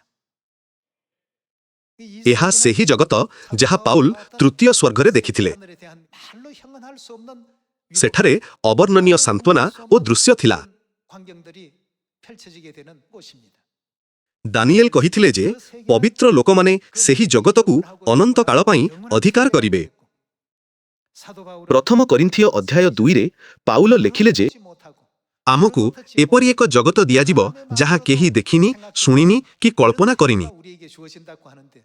ଏହା ସେହି ଜଗତ ଯାହା ପାଉଲ ତୃତୀୟ ସ୍ୱର୍ଗରେ ଦେଖିଥିଲେ। 하늘에 대한 말로 형언할 수 없는 ସେଠାରେ ଅବର୍ଣ୍ଣନୀୟ ସାନ୍ତ୍ୱନା ଓ ଦୃଶ୍ୟ ଥିଲା। 광경들이 펼쳐지게 되는 곳입니다. ଦାନିଏଲ କହିଥିଲେ ଯେ ପବିତ୍ର ଲୋକମାନେ ସେହି ଜଗତକୁ ଅନନ୍ତ କାଳ ପାଇଁ ଅଧିକାର କରିବେ। 사도 바울은 ପ୍ରଥମ କରିନ୍ଥିୟ ଅଧ୍ୟାୟ 2ରେ ପାଉଲ ଲେଖିଲେ ଯେ 보지 못하고 ଆମକୁ ଏପରି ଏକ ଜଗତ ଦିଆଯିବ ଯାହା କେହି ଦେଖିନି, ଶୁଣିନି କି କଳ୍ପନା କରିନି। 우리에게 주어진다고 하는데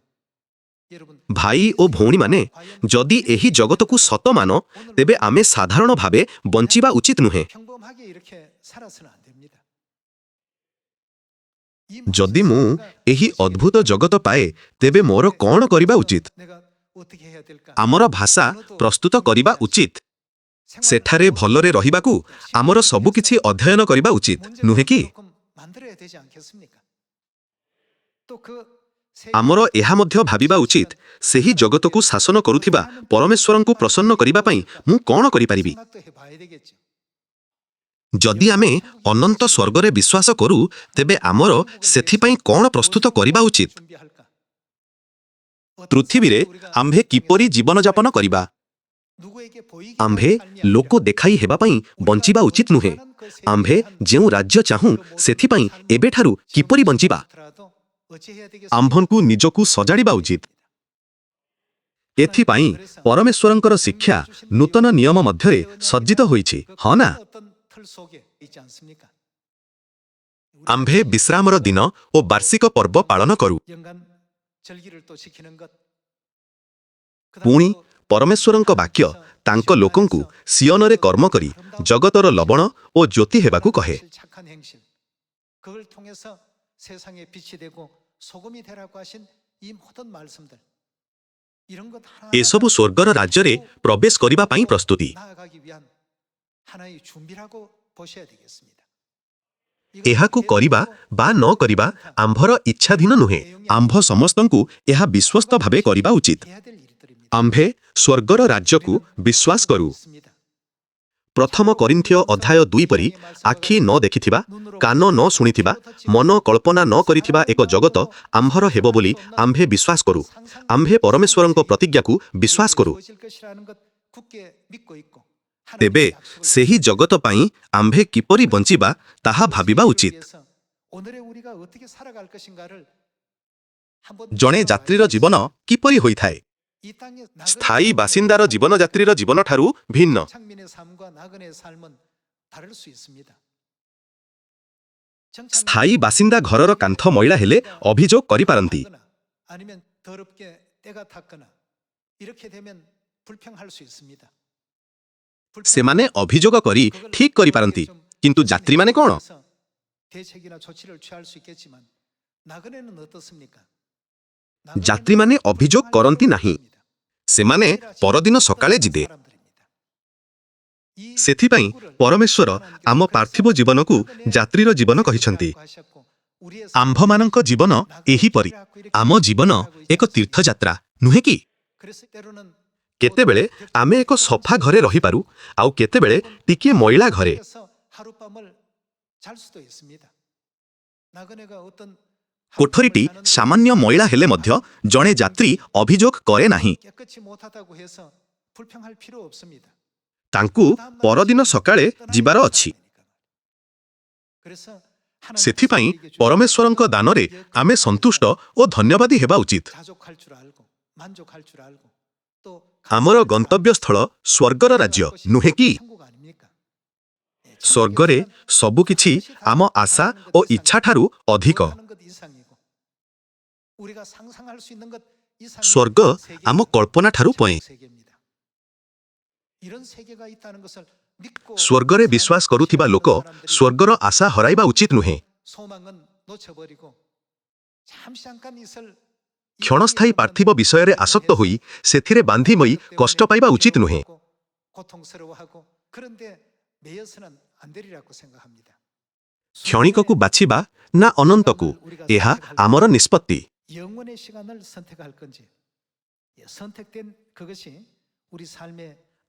여러분 ଭାଇ ଓ ଭଉଣୀମାନେ, ଯଦି ଏହି ଜଗତକୁ ସତ ମାନ, ତେବେ ଆମେ ସାଧାରଣ ଭାବେ ବଞ୍ଚିବା ଉଚିତ ନୁହେଁ। 평범하게 이렇게 살아서는 안 됩니다. ଯଦି ମୁଁ ଏହି ଅଦ୍ଭୁତ ଜଗତ ପାଏ, ତେବେ ମୋର କ'ଣ କରିବା ଉଚିତ? 내가 어떻게 해야 될까? ଆମର ଭାଷା ପ୍ରସ୍ତୁତ କରିବା ଉଚିତ। ସେଠାରେ ଭଲରେ ରହିବାକୁ ଆମର ସବୁକିଛି ଅଧ୍ୟୟନ କରିବା ଉଚିତ, ନୁହେଁ କି? 조금 만들어야 되지 않겠습니까? 또그 ଆମର ଏହା ମଧ୍ୟ ଭାବିବା ଉଚିତ, ସେହି ଜଗତକୁ ଶାସନ କରୁଥିବା ପରମେଶ୍ୱରଙ୍କୁ ପ୍ରସନ୍ନ କରିବା ପାଇଁ ମୁଁ କ'ଣ କରିପାରିବି? 생각도 해봐야 되겠죠. ଯଦି ଆମେ ଅନନ୍ତ ସ୍ୱର୍ଗରେ ବିଶ୍ୱାସ କରୁ, ତେବେ ଆମର ସେଥିପାଇଁ କ'ଣ ପ୍ରସ୍ତୁତ କରିବା ଉଚିତ? 준비할까? ପୃଥିବୀରେ ଆମ୍ଭେ କିପରି ଜୀବନଯାପନ କରିବା? ଆମ୍ଭେ ଲୋକ ଦେଖାଇ ହେବା ପାଇଁ ବଞ୍ଚିବା ଉଚିତ ନୁହେଁ। ଆମ୍ଭେ ଯେଉଁ ରାଜ୍ୟ ଚାହୁଁ ସେଥିପାଇଁ ଏବେଠାରୁ କିପରି ବଞ୍ଚିବା? ଆମ୍ଭଙ୍କୁ ନିଜକୁ ସଜାଡ଼ିବା ଉଚିତ। ଏଥିପାଇଁ ପରମେଶ୍ୱରଙ୍କର ଶିକ୍ଷା ନୂତନ ନିୟମ ମଧ୍ୟରେ ସଜ୍ଜିତ ହୋଇଛି, ହଁ ନା? ଆମ୍ଭେ ବିଶ୍ରାମର ଦିନ ଓ ବାର୍ଷିକ ପର୍ବ ପାଳନ କରୁ। ପୁଣି ପରମେଶ୍ୱରଙ୍କ ବାକ୍ୟ ତାଙ୍କ ଲୋକଙ୍କୁ ସିୟନରେ କର୍ମ କରି ଜଗତର ଲବଣ ଓ ଜ୍ୟୋତି ହେବାକୁ କହେ। ଏସବୁ ସ୍ୱର୍ଗର ରାଜ୍ୟରେ ପ୍ରବେଶ କରିବା ପାଇଁ ପ୍ରସ୍ତୁତି। ଏହାକୁ କରିବା ବା ନ କରିବା ଆମ୍ଭର ଇଚ୍ଛାଧୀନ ନୁହେଁ। ଆମ୍ଭ ସମସ୍ତଙ୍କୁ ଏହା ବିଶ୍ୱସ୍ତ ଭାବେ କରିବା ଉଚିତ। ଆମ୍ଭେ ସ୍ୱର୍ଗର ରାଜ୍ୟକୁ ବିଶ୍ୱାସ କରୁ। ପ୍ରଥମ କରିନ୍ଥୀୟ ଅଧ୍ୟାୟ 2 ପରି ଆଖି ନ ଦେଖିଥିବା, କାନ ନ ଶୁଣିଥିବା, ମନ କଳ୍ପନା ନ କରିଥିବା ଏକ ଜଗତ ଆମ୍ଭର ହେବ ବୋଲି ଆମ୍ଭେ ବିଶ୍ୱାସ କରୁ। ଆମ୍ଭେ ପରମେଶ୍ୱରଙ୍କ ପ୍ରତିଜ୍ଞାକୁ ବିଶ୍ୱାସ କରୁ। ତେବେ ସେହି ଜଗତ ପାଇଁ ଆମ୍ଭେ କିପରି ବଞ୍ଚିବା ତାହା ଭାବିବା ଉଚିତ। ଜଣେ ଯାତ୍ରୀର ଜୀବନ କିପରି ହୋଇଥାଏ? ସ୍ଥାୟୀ ବାସିନ୍ଦାର ଜୀବନଯାତ୍ରୀର ଜୀବନଠାରୁ ଭିନ୍ନ। ସ୍ଥାୟୀ ବାସିନ୍ଦା ଘରର କାନ୍ଥ ମଇଳା ହେଲେ ଅଭିଯୋଗ କରିପାରନ୍ତି। ସେମାନେ ଅଭିଯୋଗ କରି ଠିକ୍ କରିପାରନ୍ତି, କିନ୍ତୁ ଯାତ୍ରୀମାନେ କ'ଣ? ଯାତ୍ରୀମାନେ ଅଭିଯୋଗ କରନ୍ତି ନାହିଁ। ସେମାନେ ପରଦିନ ସକାଳେ ଯିବେ। ସେଥିପାଇଁ ପରମେଶ୍ୱର ଆମ ପାର୍ଥିବ ଜୀବନକୁ ଯାତ୍ରୀର ଜୀବନ କହିଛନ୍ତି। ଆମ୍ଭମାନଙ୍କ ଜୀବନ ଏହିପରି। ଆମ ଜୀବନ ଏକ ତୀର୍ଥଯାତ୍ରା, ନୁହେଁ କି? କେତେବେଳେ ଆମେ ଏକ ସଫା ଘରେ ରହିପାରୁ, ଆଉ କେତେବେଳେ ଟିକିଏ ମଇଳା ଘରେ। କୋଠରୀଟି ସାମାନ୍ୟ ମଇଳା ହେଲେ ମଧ୍ୟ ଜଣେ ଯାତ୍ରୀ ଅଭିଯୋଗ କରେ ନାହିଁ। ତାଙ୍କୁ ପରଦିନ ସକାଳେ ଯିବାର ଅଛି। ସେଥିପାଇଁ ପରମେଶ୍ୱରଙ୍କ ଦାନରେ ଆମେ ସନ୍ତୁଷ୍ଟ ଓ ଧନ୍ୟବାଦୀ ହେବା ଉଚିତ। ଆମର ଗନ୍ତବ୍ୟସ୍ଥଳ ସ୍ୱର୍ଗର ରାଜ୍ୟ, ନୁହେଁ କି? ସ୍ୱର୍ଗରେ ସବୁକିଛି ଆମ ଆଶା ଓ ଇଚ୍ଛାଠାରୁ ଅଧିକ। ସ୍ୱର୍ଗ ଆମ କଳ୍ପନାଠାରୁ ପଏଁ। ସ୍ୱର୍ଗରେ ବିଶ୍ୱାସ କରୁଥିବା ଲୋକ ସ୍ୱର୍ଗର ଆଶା ହରାଇବା ଉଚିତ ନୁହେଁ। କ୍ଷଣସ୍ଥାୟୀ ପାର୍ଥିବ ବିଷୟରେ ଆସକ୍ତ ହୋଇ ସେଥିରେ ବାନ୍ଧି ହୋଇ କଷ୍ଟ ପାଇବା ଉଚିତ ନୁହେଁ। କ୍ଷଣିକକୁ ବାଛିବା ନା ଅନନ୍ତକୁ, ଏହା ଆମର ନିଷ୍ପତ୍ତି।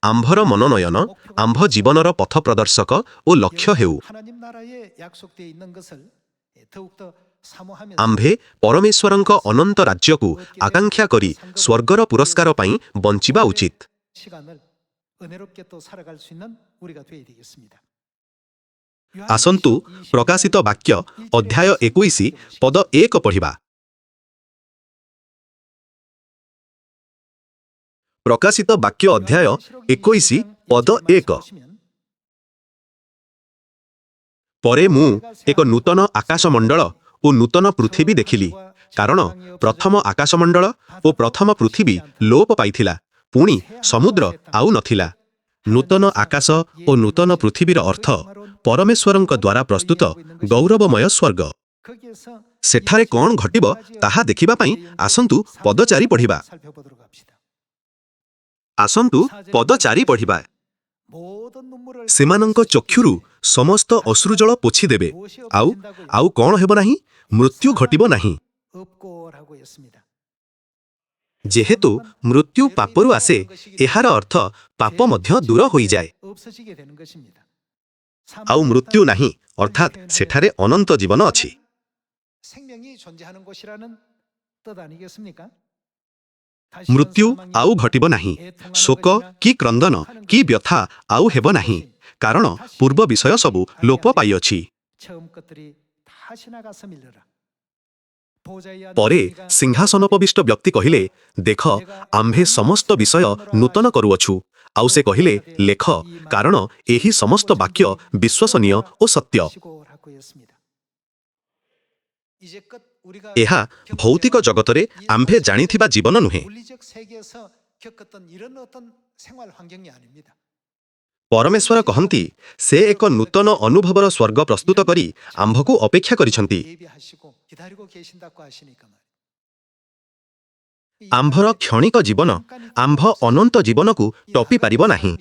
ଆମ୍ଭର ମନୋନୟନ ଆମ୍ଭ ଜୀବନର ପଥ ପ୍ରଦର୍ଶକ ଓ ଲକ୍ଷ୍ୟ ହେଉ। ଆମ୍ଭେ ପରମେଶ୍ୱରଙ୍କ ଅନନ୍ତ ରାଜ୍ୟକୁ ଆକାଂକ୍ଷା କରି ସ୍ୱର୍ଗର ପୁରସ୍କାର ପାଇଁ ବଞ୍ଚିବା ଉଚିତ। ଆସନ୍ତୁ ପ୍ରକାଶିତ ବାକ୍ୟ ଅଧ୍ୟାୟ 21 ପଦ 1 ପଢ଼ିବା। ପ୍ରକାଶିତ ବାକ୍ୟ ଅଧ୍ୟାୟ 21 ପଦ 1। ପରେ ମୁଁ ଏକ ନୂତନ ଆକାଶମଣ୍ଡଳ ଓ ନୂତନ ପୃଥିବୀ ଦେଖିଲି, କାରଣ ପ୍ରଥମ ଆକାଶମଣ୍ଡଳ ଓ ପ୍ରଥମ ପୃଥିବୀ ଲୋପ ପାଇଥିଲା, ପୁଣି ସମୁଦ୍ର ଆଉ ନଥିଲା। ନୂତନ ଆକାଶ ଓ ନୂତନ ପୃଥିବୀର ଅର୍ଥ ପରମେଶ୍ୱରଙ୍କ ଦ୍ୱାରା ପ୍ରସ୍ତୁତ ଗୌରବମୟ ସ୍ୱର୍ଗ। ସେଠାରେ କ'ଣ ଘଟିବ ତାହା ଦେଖିବା ପାଇଁ ଆସନ୍ତୁ ପଦ 4 ପଢ଼ିବା। ଆସନ୍ତୁ ପଦ 4 ପଢ଼ିବା। ସେମାନଙ୍କ ଚକ୍ଷୁରୁ ସମସ୍ତ ଅଶ୍ରୁଜଳ ପୋଛିଦେବେ, ଆଉ କ'ଣ ହେବ ନାହିଁ? ମୃତ୍ୟୁ ଘଟିବ ନାହିଁ। ଯେହେତୁ ମୃତ୍ୟୁ ପାପରୁ ଆସେ, ଏହାର ଅର୍ଥ ପାପ ମଧ୍ୟ ଦୂର ହୋଇଯାଏ। ଆଉ ମୃତ୍ୟୁ ନାହିଁ, ଅର୍ଥାତ୍ ସେଠାରେ ଅନନ୍ତ ଜୀବନ ଅଛି। ମୃତ୍ୟୁ ଆଉ ଘଟିବ ନାହିଁ। ଶୋକ କି କ୍ରନ୍ଦନ କି ବ୍ୟଥା ଆଉ ହେବ ନାହିଁ, କାରଣ ପୂର୍ବ ବିଷୟ ସବୁ ଲୋପ ପାଇଅଛି। 처음 것들이 다 지나가서 밀려라. ପରେ ସିଂହାସନୋପବିଷ୍ଟ ବ୍ୟକ୍ତି କହିଲେ, ଦେଖ, ଆମ୍ଭେ ସମସ୍ତ ବିଷୟ ନୂତନ କରୁଅଛୁ। ଆଉ ସେ କହିଲେ, ଲେଖ, କାରଣ ଏହି ସମସ୍ତ ବାକ୍ୟ ବିଶ୍ୱସନୀୟ ଓ ସତ୍ୟ। ଏହା ଭୌତିକ ଜଗତରେ ଆମ୍ଭେ ଜାଣିଥିବା ଜୀବନ ନୁହେଁ। ପରମେଶ୍ୱର କହନ୍ତି, ସେ ଏକ ନୂତନ ଅନୁଭବର ସ୍ୱର୍ଗ ପ୍ରସ୍ତୁତ କରି ଆମ୍ଭକୁ ଅପେକ୍ଷା କରିଛନ୍ତି। ଆମ୍ଭର କ୍ଷଣିକ ଜୀବନ ଆମ୍ଭ ଅନନ୍ତ ଜୀବନକୁ ଟପି ପାରିବ ନାହିଁ।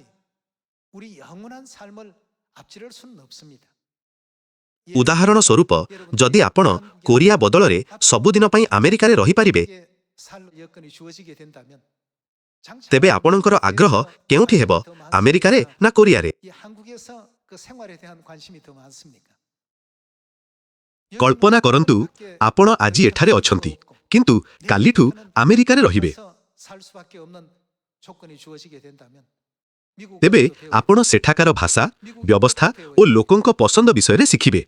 ଉଦାହରଣ ସ୍ୱରୂପ, ଯଦି ଆପଣ କୋରିଆ ବଦଳରେ ସବୁଦିନ ପାଇଁ ଆମେରିକାରେ ରହିପାରିବେ, ତେବେ ଆପଣଙ୍କର ଆଗ୍ରହ କେଉଁଠି ହେବ, ଆମେରିକାରେ ନା କୋରିଆରେ? କଳ୍ପନା କରନ୍ତୁ, ଆପଣ ଆଜି ଏଠାରେ ଅଛନ୍ତି, କିନ୍ତୁ କାଲିଠୁ ଆମେରିକାରେ ରହିବେ। ତେବେ ଆପଣ ସେଠାକାର ଭାଷା, ବ୍ୟବସ୍ଥା ଓ ଲୋକଙ୍କ ପସନ୍ଦ ବିଷୟରେ ଶିଖିବେ।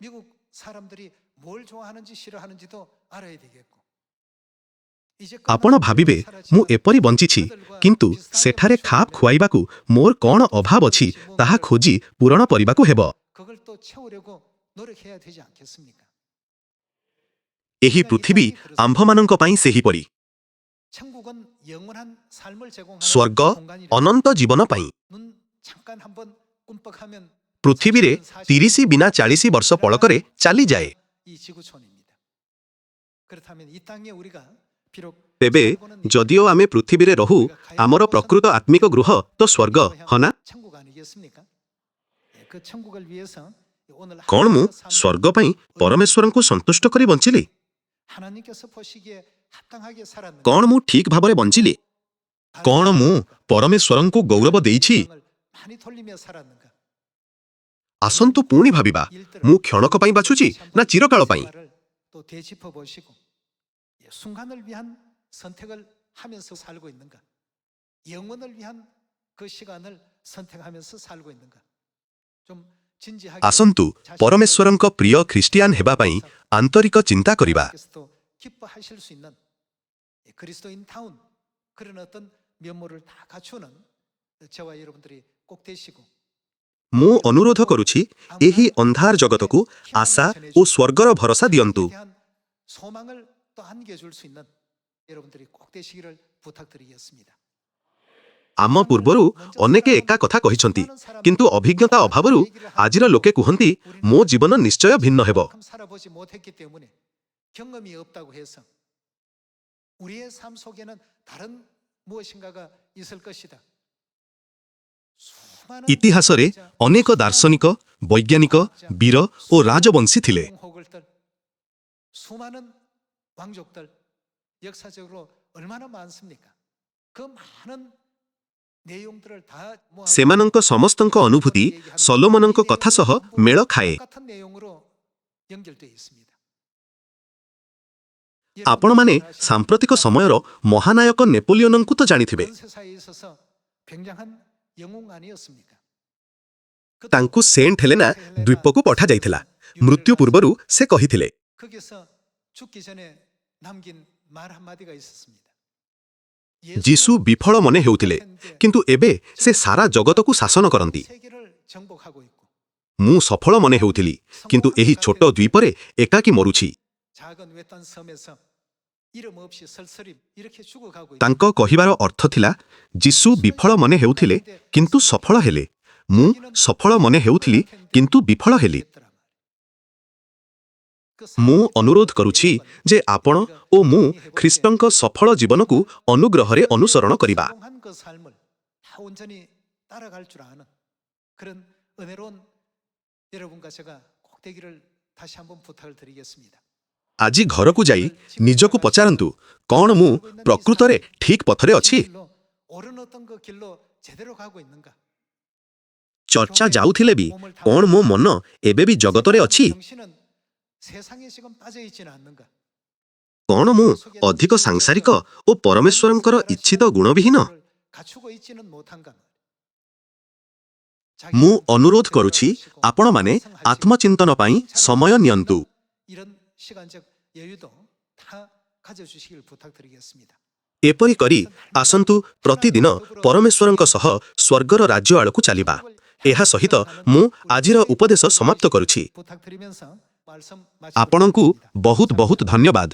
ଆପଣ ଭାବିବେ, ମୁଁ ଏପରି ବଞ୍ଚିଛି, କିନ୍ତୁ ସେଠାରେ ଖାପ ଖୁଆଇବାକୁ ମୋର କ'ଣ ଅଭାବ ଅଛି ତାହା ଖୋଜି ପୂରଣ କରିବାକୁ ହେବ। ଏହି ପୃଥିବୀ ଆମ୍ଭମାନଙ୍କ ପାଇଁ ସେହିପରି। ସ୍ୱର୍ଗ ଅନନ୍ତ ଜୀବନ ପାଇଁ। ପୃଥିବୀରେ 30 ବିନା 40 ବର୍ଷ ପଳକରେ ଚାଲିଯାଏ। ତେବେ ଯଦିଓ ଆମେ ପୃଥିବୀରେ ରହୁ, ଆମର ପ୍ରକୃତ ଆତ୍ମିକ ଗୃହ ତ ସ୍ୱର୍ଗ, ହଁ ନା? କ'ଣ ମୁଁ ସ୍ୱର୍ଗ ପାଇଁ ପରମେଶ୍ୱରଙ୍କୁ ସନ୍ତୁଷ୍ଟ କରି ବଞ୍ଚିଲି? କ'ଣ ମୁଁ ଠିକ୍ ଭାବରେ ବଞ୍ଚିଲି? କ'ଣ ମୁଁ ପରମେଶ୍ୱରଙ୍କୁ ଗୌରବ ଦେଇଛି? ଆସନ୍ତୁ ପୁଣି ଭାବିବା, ମୁଁ କ୍ଷଣକ ପାଇଁ ବାଛୁଛି ନା ଚିରକାଳ ପାଇଁ? ଆସନ୍ତୁ ପରମେଶ୍ୱରଙ୍କ ପ୍ରିୟ ଖ୍ରୀଷ୍ଟିଆନ ହେବା ପାଇଁ ଆନ୍ତରିକ ଚିନ୍ତା କରିବା। ମୁଁ ଅନୁରୋଧ କରୁଛି, ଏହି ଅନ୍ଧାର ଜଗତକୁ ଆଶା ଓ ସ୍ୱର୍ଗର ଭରସା ଦିଅନ୍ତୁ। ଆମ ପୂର୍ବରୁ ଅନେକେ ଏକା କଥା କହିଛନ୍ତି, କିନ୍ତୁ ଅଭିଜ୍ଞତା ଅଭାବରୁ ଆଜିର ଲୋକେ କୁହନ୍ତି, ମୋ ଜୀବନ ନିଶ୍ଚୟ ଭିନ୍ନ ହେବ। ଇତିହାସରେ ଅନେକ ଦାର୍ଶନିକ, ବୈଜ୍ଞାନିକ, ବୀର ଓ ରାଜବଂଶୀ ଥିଲେ। ସେମାନଙ୍କ ସମସ୍ତଙ୍କ ଅନୁଭୂତି ସଲୋମନଙ୍କ କଥା ସହ ମେଳ ଖାଏ। ଆପଣମାନେ ସାମ୍ପ୍ରତିକ ସମୟର ମହାନାୟକ ନେପୋଲିଅନଙ୍କୁ ତ ଜାଣିଥିବେ। ତାଙ୍କୁ ସେଣ୍ଟ ହେଲେନା ଦ୍ୱୀପକୁ ପଠାଯାଇଥିଲା। ମୃତ୍ୟୁ ପୂର୍ବରୁ ସେ କହିଥିଲେ, ଯୀଶୁ ବିଫଳ ମନେ ହେଉଥିଲେ, କିନ୍ତୁ ଏବେ ସେ ସାରା ଜଗତକୁ ଶାସନ କରନ୍ତି। ମୁଁ ସଫଳ ମନେ ହେଉଥିଲି, କିନ୍ତୁ ଏହି ଛୋଟ ଦ୍ୱୀପରେ ଏକାକୀ ମରୁଛି। ତାଙ୍କ କହିବାର ଅର୍ଥ ଥିଲା, ଯୀଶୁ ବିଫଳ ମନେ ହେଉଥିଲେ, କିନ୍ତୁ ସଫଳ ହେଲେ। ମୁଁ ସଫଳ ମନେ ହେଉଥିଲି, କିନ୍ତୁ ବିଫଳ ହେଲି। ମୁଁ ଅନୁରୋଧ କରୁଛି ଯେ ଆପଣ ଓ ମୁଁ ଖ୍ରୀଷ୍ଟଙ୍କ ସଫଳ ଜୀବନକୁ ଅନୁଗ୍ରହରେ ଅନୁସରଣ କରିବା। ଆଜି ଘରକୁ ଯାଇ ନିଜକୁ ପଚାରନ୍ତୁ, କ'ଣ ମୁଁ ପ୍ରକୃତରେ ଠିକ୍ ପଥରେ ଅଛି? ଚର୍ଚ୍ଚା ଯାଉଥିଲେ ବି କ'ଣ ମୋ ମନ ଏବେ ବି ଜଗତରେ ଅଛି? କ'ଣ ମୁଁ ଅଧିକ ସାଂସାରିକ ଓ ପରମେଶ୍ୱରଙ୍କର ଇଚ୍ଛିତ ଗୁଣବିହୀନ? 갖추고 있지는 못한가? ମୁଁ ଅନୁରୋଧ କରୁଛି ଆପଣମାନେ ଆତ୍ମଚିନ୍ତନ ପାଇଁ ସମୟ ନିଅନ୍ତୁ। 이런 시간적 여유도 다 가져주시길 부탁드리겠습니다. ଏପରି କରି ଆସନ୍ତୁ ପ୍ରତିଦିନ ପରମେଶ୍ୱରଙ୍କ ସହ ସ୍ୱର୍ଗର ରାଜ୍ୟ ଆଡ଼କୁ ଚାଲିବା। ଏହା ସହିତ ମୁଁ ଆଜିର ଉପଦେଶ ସମାପ୍ତ କରୁଛି। 부탁드리면서 말씀 ଆପଣଙ୍କୁ ବହୁତ ବହୁତ ଧନ୍ୟବାଦ।